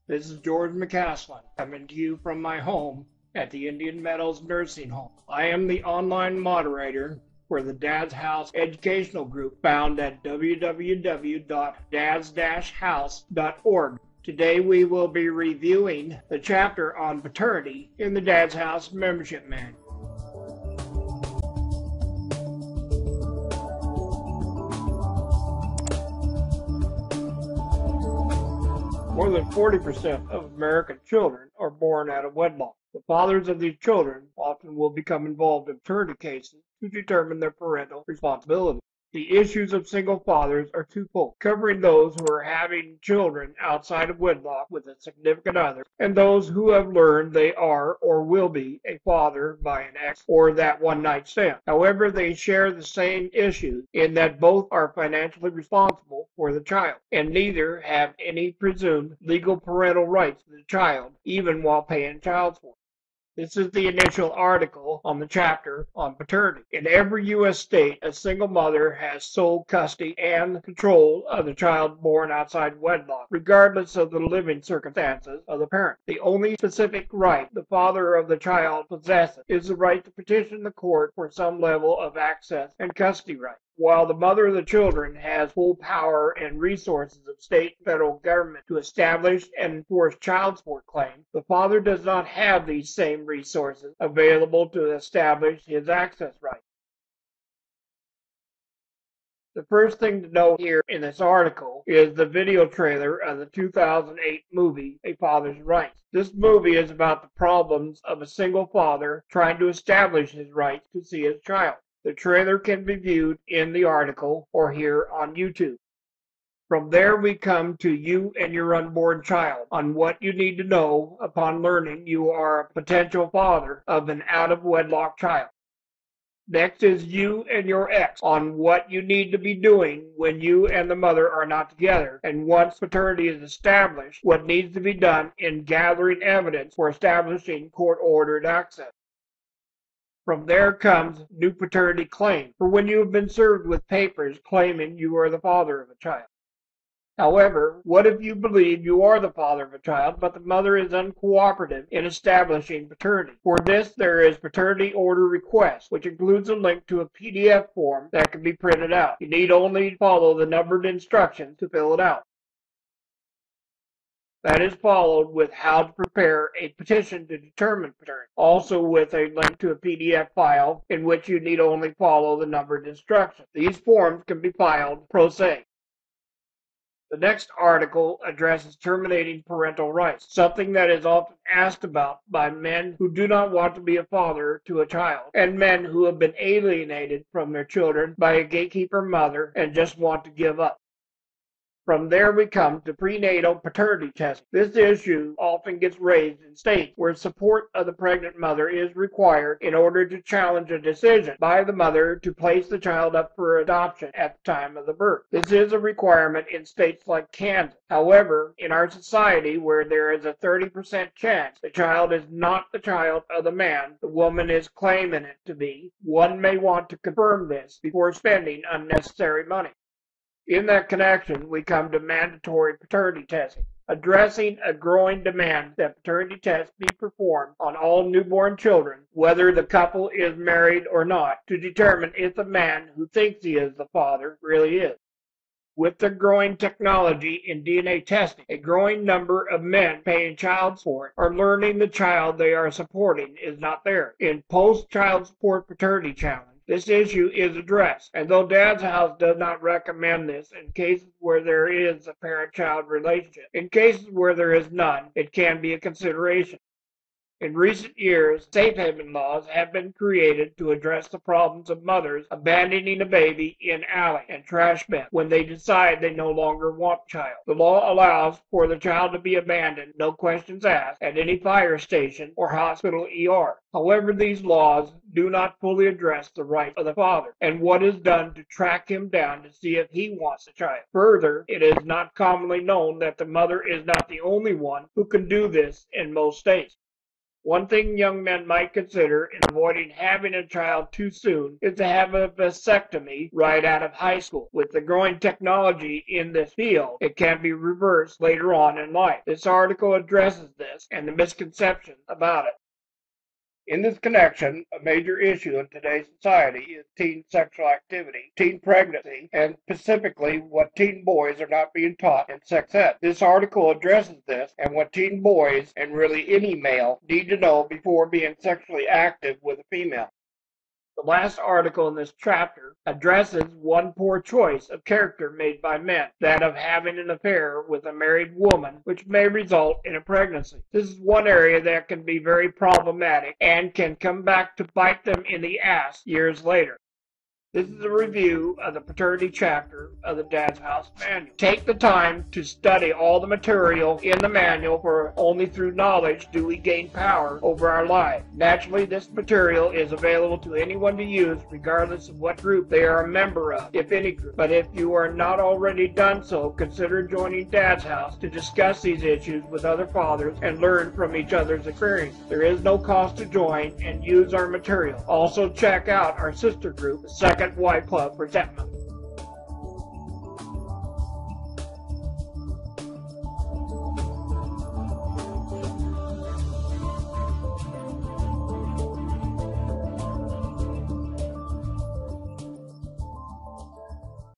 This is George McCaslin coming to you from my home at the Indian Meadows Nursing Home. I am the online moderator for the Dad's House educational group found at www.dads-house.org. Today we will be reviewing the chapter on paternity in the Dad's House membership manual. More than 40% of American children are born out of wedlock. The fathers of these children often will become involved in paternity cases to determine their parental responsibility. The issues of single fathers are twofold, covering those who are having children outside of wedlock with a significant other, and those who have learned they are or will be a father by an ex or that one-night stand. However, they share the same issues in that both are financially responsible for the child, and neither have any presumed legal parental rights to the child, even while paying child support. This is the initial article on the chapter on paternity. In every U.S. state, a single mother has sole custody and control of the child born outside wedlock, regardless of the living circumstances of the parent. The only specific right the father of the child possesses is the right to petition the court for some level of access and custody right. While the mother of the children has full power and resources of state and federal government to establish and enforce child support claims, the father does not have these same resources available to establish his access right. The first thing to note here in this article is the video trailer of the 2008 movie, A Father's Rights. This movie is about the problems of a single father trying to establish his rights to see his child. The trailer can be viewed in the article or here on YouTube. From there we come to you and your unborn child on what you need to know upon learning you are a potential father of an out-of-wedlock child. Next is you and your ex on what you need to be doing when you and the mother are not together, and once paternity is established, what needs to be done in gathering evidence for establishing court-ordered access. From there comes new paternity claim for when you have been served with papers claiming you are the father of a child. However, what if you believe you are the father of a child, but the mother is uncooperative in establishing paternity? For this, there is paternity order request, which includes a link to a PDF form that can be printed out. You need only follow the numbered instructions to fill it out. That is followed with how to prepare a petition to determine paternity, also with a link to a PDF file in which you need only follow the numbered instructions. These forms can be filed pro se. The next article addresses terminating parental rights, something that is often asked about by men who do not want to be a father to a child, and men who have been alienated from their children by a gatekeeper mother and just want to give up. From there we come to prenatal paternity testing. This issue often gets raised in states where support of the pregnant mother is required in order to challenge a decision by the mother to place the child up for adoption at the time of the birth. This is a requirement in states like Kansas. However, in our society where there is a 30% chance the child is not the child of the man the woman is claiming it to be, one may want to confirm this before spending unnecessary money. In that connection, we come to mandatory paternity testing, addressing a growing demand that paternity tests be performed on all newborn children, whether the couple is married or not, to determine if the man who thinks he is the father really is. With the growing technology in DNA testing, a growing number of men paying child support are learning the child they are supporting is not theirs. In post-child support paternity challenge, this issue is addressed, and though Dad's House does not recommend this in cases where there is a parent-child relationship, in cases where there is none, it can be a consideration. In recent years, safe haven laws have been created to address the problems of mothers abandoning a baby in alley and trash bin when they decide they no longer want the child. The law allows for the child to be abandoned, no questions asked, at any fire station or hospital ER. However, these laws do not fully address the right of the father and what is done to track him down to see if he wants the child. Further, it is not commonly known that the mother is not the only one who can do this in most states. One thing young men might consider in avoiding having a child too soon is to have a vasectomy right out of high school. With the growing technology in this field, it can be reversed later on in life. This article addresses this and the misconceptions about it. In this connection, a major issue in today's society is teen sexual activity, teen pregnancy, and specifically what teen boys are not being taught in sex ed. This article addresses this and what teen boys, and really any male, need to know before being sexually active with a female. The last article in this chapter addresses one poor choice of character made by men, that of having an affair with a married woman, which may result in a pregnancy. This is one area that can be very problematic and can come back to bite them in the ass years later. This is a review of the paternity chapter of the Dad's House Manual. Take the time to study all the material in the manual, for only through knowledge do we gain power over our lives. Naturally, this material is available to anyone to use regardless of what group they are a member of, if any group. But if you are not already done so, consider joining Dad's House to discuss these issues with other fathers and learn from each other's experiences. There is no cost to join and use our material. Also check out our sister group, the Second Wife Club for Resentment.